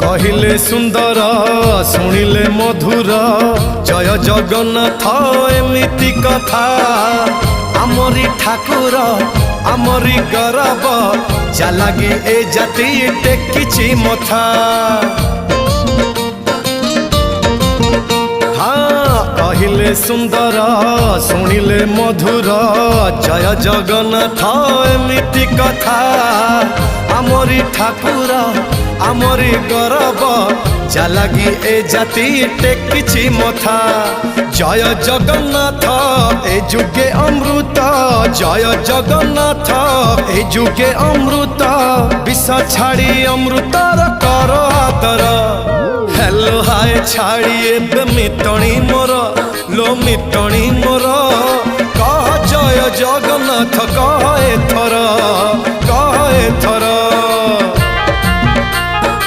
कहिले सुंदर शुणिले मधुर जय जगन्नाथ एमिति कथा आमरी ठाकुर आमरी गौरव जालागी ए जाति टेकिछि मथा। हाँ कहिले सुंदर शुणिले मधुर जय जगन्नाथ एमिति कथा आमरी ठाकुर आमरी गौरव जालागी ए जाति टेकिछि मथा। जय जगन्नाथ ए जुगे अमृत जय जगन्नाथ ए जुगे अमृत विष छाड़ी अमृतर कर आदर। हेलो हाय छाड़ी एबे मिटणी मोर लो मिटणी मोर कह जय जगन्नाथ कह